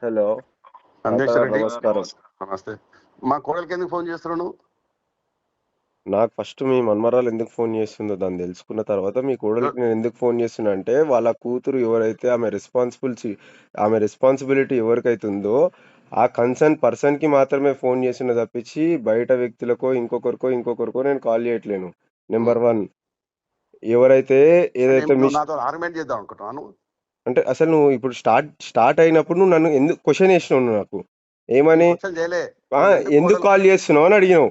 Hello Sandesh తాతగారు రెడ్డి నమస్కారం. నమస్తే. మా కోడలికి ఎందుకు ఫోన్ చేస్తున్నావు నువ్వు? నాకు ఫస్ట్ మీ మన్మరాలు ఎందుకు ఫోన్ చేస్తుందో దాన్ని తెలుసుకున్న తర్వాత మీ కోడలికి నేను ఎందుకు ఫోన్ చేస్తున్నా అంటే వాళ్ళ కూతురు ఎవరైతే ఆమె రెస్పాన్సిబిలిటీ ఎవరికైతే ఉందో ఆ కన్సర్న్ పర్సన్కి మాత్రమే ఫోన్ చేసిన తప్పించి బయట వ్యక్తులకో ఇంకొకరికో నేను కాల్ చేయట్లేను. నెంబర్ వన్, ఎవరైతే అంటే ఏదైతే నువ్వు నాతో ఆర్గ్యుమెంట్ చేద్దాం అనుకుంటున్నాను. అంటే అసలు నువ్వు ఇప్పుడు స్టార్ట్ అయినప్పుడు నువ్వు నన్ను ఎందుకు క్వశ్చన్ చేసినావు నువ్వు నాకు ఏమని క్వశ్చన్ చేయలే. ఎందుకు కాల్ చేస్తున్నావు అని అడిగినావు.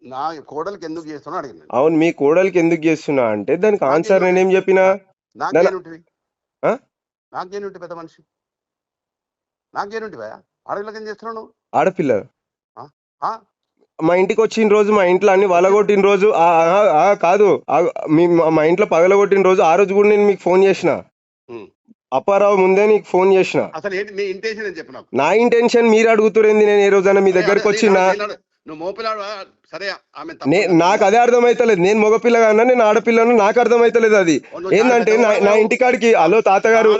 నా కోడలికి ఎందుకు చేస్తున్నావు అడిగింది. అవును, మీ కోడలికి ఎందుకు చేస్తున్నా అంటే దానికి ఆన్సర్ నేనేం చెప్పినా? నాకేనుంటివి నాకేనుంటి పెద్ద మనిషి నాకేనుంటివా? అడవిలోకి ఏం చేస్తున్నావు నువ్వు? ఆడపిల్ల ఆ? మా ఇంటికి వచ్చిన రోజు, మా ఇంట్లో అన్ని వలగొట్టిన రోజు కాదు, మా ఇంట్లో పగలగొట్టిన రోజు ఆ రోజు కూడా నేను మీకు ఫోన్ చేసిన. అప్పారావు ముందే నీకు ఫోన్ చేసిన. అసలు ఏంటి నీ ఇంటెన్షన్ అని చెప్పు నాకు. నా ఇంటెన్షన్ మీరు అడుగుతురేంది? నేను ఏ రోజైనా మీ దగ్గరకు వచ్చినా? నువ్వు మోపిలాడు సరే, ఆమె నాకు అదే అర్థమైతలేదు. నేను మగపిల్లగా అన్నా, నేను ఆడపిల్లను, నాకు అర్థమైతలేదు. అది ఏంటంటే నా ఇంటికాడికి హలో తాతగారు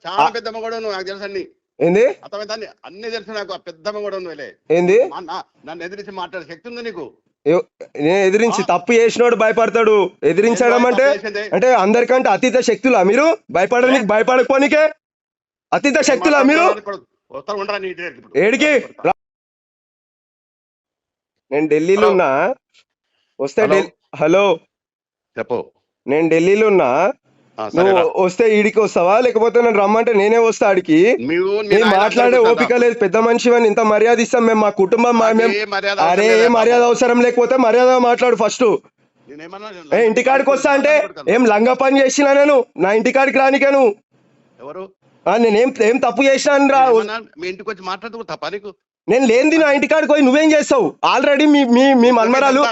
చాలా పెద్ద మగడు నాకు తెలుసు అన్ని. ఏంది అర్థమైంది? అన్ని తెలుసు నాకు. పెద్ద మగడు నువ్వులే. ఏంది నన్ను ఎదిరించి మాట్లాడే శక్తి ఉంది నీకు. నేను ఎదిరించి తప్పు చేసినోడు భయపడతాడు. ఎదిరించడం అంటే అందరికంటే అతీత శక్తులా మీరు? భయపడకపోనికే అతీత శక్తులా మీరు? ఏడికి? నేను ఢిల్లీలో ఉన్నా. వస్తే హలో చెప్పు. నేను ఢిల్లీలో ఉన్నా. నువ్వు వస్తే ఈడికి వస్తావా, లేకపోతే నన్ను రమ్మంటే నేనే వస్తా ఆడికి? నేను మాట్లాడే ఓపిక లేదు. పెద్ద మనిషి అని ఇంత మర్యాద ఇస్తాం మేము, మా కుటుంబం. అరే మర్యాద అవసరం లేకపోతే మర్యాద మాట్లాడు ఫస్ట్. ఇంటికాడికి వస్తా అంటే ఏం లంగ పని చేసినా నేను? నా ఇంటికాడికి రానికే నువ్వు ఎవరు? నేనేం తప్పు చేసినా రా? మీ ఇంటికి వచ్చి మాట్లాడుతూ తప్ప నీకు? నేను లేనిది నా ఇంటికాడికి పోయి నువ్వేం చేస్తావు? ఆల్రెడీ మీ మన్మరాలు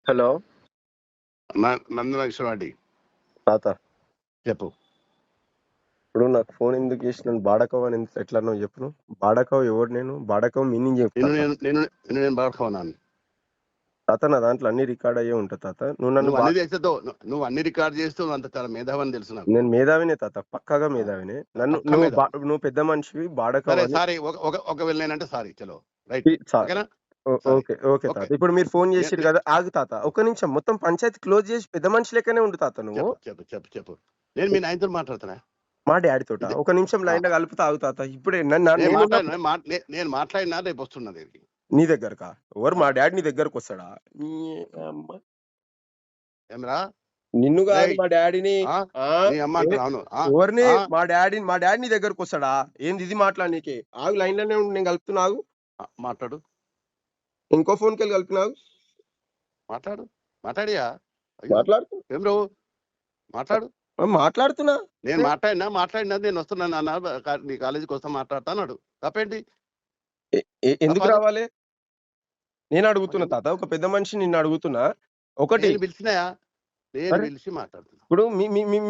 హలో నందనారెడ్డి తాత చెప్పు. ఇప్పుడు నాకు ఫోన్ ఎందుకు చేసినాను? బాడకవ్ అని ఎట్లా చెప్పు. బాడకవ్ ఎవరు? నేను బాడకవ్ మీనింగ్ చెప్పు. నేను బాడకవనాను తాత. నా దాంట్లో అన్ని రికార్డ్ అయ్యే ఉంటా తాత. నువ్వు అన్ని రికార్డ్ చేస్తూ అంత చాలా మేధావని తెలుసు నాకు. నేను మేధావినే తాత, పక్కాగా మేధావినే. నువ్వు పెద్ద మనిషివి. బాడకవ్ సారీ ఒకవేళ నేనంటే సారీ. చలో రైట్. ఓకే తాత. ఇప్పుడు మీరు ఫోన్ చేసిరు కదా, ఆగు తాత ఒక నిమిషం. మొత్తం పంచాయతీ క్లోజ్ చేసి పెద్ద మనిషి లెక్కనే ఉండు తాత నువ్వు. చెప్పు. నేను మీ నాయనతో మాట్లాడుతున్నా. మా డాడీ తోట ఒక నిమిషం లైన్ లో కలుపుతా, ఆగు తాత. ఇప్పుడే నేను మాట్లాడినా రేపు వస్తున్నా నీ దగ్గరకా? ఎవరు? మా డాడీ నీ దగ్గరకు వస్తాడా? ఏమరా? నిన్ను కాదు, మా డాడీని. ఎవరిని? మా డాడీ నీ దగ్గరకు వస్తాడా? ఏంది ఇది మాట్లాడనీకి? ఆగు లైన్ లోనే ఉండి, నేను కలుపుతున్నా, ఆగు. మాట్లాడు. ఇంకో ఫోన్ కెళ్ళి కలిపినావు. మాట్లాడియా? ఏం రావు మాట్లాడుతున్నా. నేను మాట్లాడినా నేను వస్తున్నాను నీ కాలేజీకి వస్తా మాట్లాడతాడు. తప్పేంటి? ఎందుకు రావాలి? నేను అడుగుతున్నా తాత, ఒక పెద్ద మనిషి నిన్ను అడుగుతున్నా. ఒకటి పిలిచినాయా? నేను పిలిచి మాట్లాడుతున్నా. ఇప్పుడు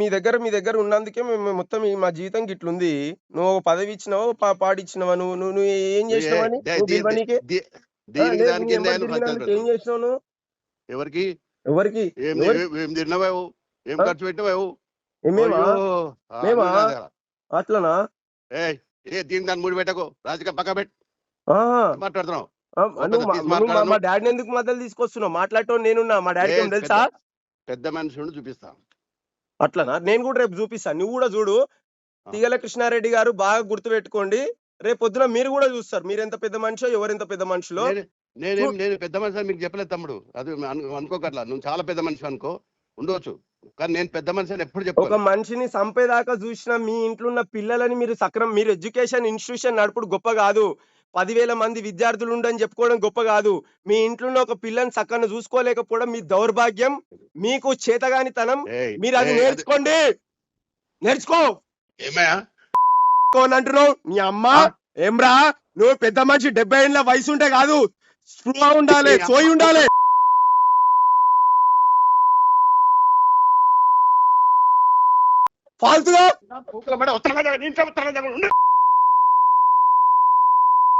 మీ దగ్గర ఉన్నందుకే మేము మొత్తం మా జీవితం గిట్లుంది. నువ్వు పదవి ఇచ్చినావో పాడిచ్చినావా? నువ్వు ఏం చేసినావని? ఏం చేసినావు నువ్వు? ఎవరికి ఏం తిన్నావు? ఏం ఖర్చు పెట్టినావు? అట్లనా? దీని దాన్ని ముడి పెట్టకు, రాజకీయ పక్క పెట్టు. మాట్లాడుతున్నావు. మా డాడీని ఎందుకు మధ్యలో తీసుకొస్తున్నావు? మాట్లాడటం నేనున్నా. మా డాడీకి ఏం తెలుసా? పెద్ద మనిషి చూపిస్తా. అట్లనా? నేను కూడా రేపు చూపిస్తాను. నువ్వు కూడా చూడు. తీగల కృష్ణారెడ్డి గారు బాగా గుర్తు పెట్టుకోండి. రేపు పొద్దున మీరు కూడా చూస్తారు మీరు ఎంత పెద్ద మనిషో, ఎవరెంత పెద్ద మనుషులో. నేను పెద్ద మనిషి మీకు చెప్పలేదు తమ్ముడు. అది అనుకోకట్లా. నువ్వు చాలా పెద్ద మనిషి అనుకో ఉండవచ్చు, కానీ నేను పెద్ద మనిషి అని ఎప్పుడు చెప్పు. ఒక మనిషిని చంపేదాకా చూసిన మీ ఇంట్లో ఉన్న పిల్లలని మీరు ఎడ్యుకేషన్ ఇన్స్టిట్యూషన్ నడుపుడు గొప్ప కాదు. 10,000 మంది విద్యార్థులు ఉండని చెప్పుకోవడం గొప్ప కాదు. మీ ఇంట్లో ఒక పిల్లని చక్కగా చూసుకోలేకపోవడం మీ దౌర్భాగ్యం, మీకు చేతగానితనం. మీరు అది నేర్చుకో. ఏమయ్యా అంటున్నావు? నీ అమ్మ ఏమ్రా? నువ్వు పెద్ద మనిషి, 70 ఏళ్ళ వయసు ఉంటే కాదు, స్పృహ ఉండాలి, సోయి ఉండాలి. ఫాల్తుగా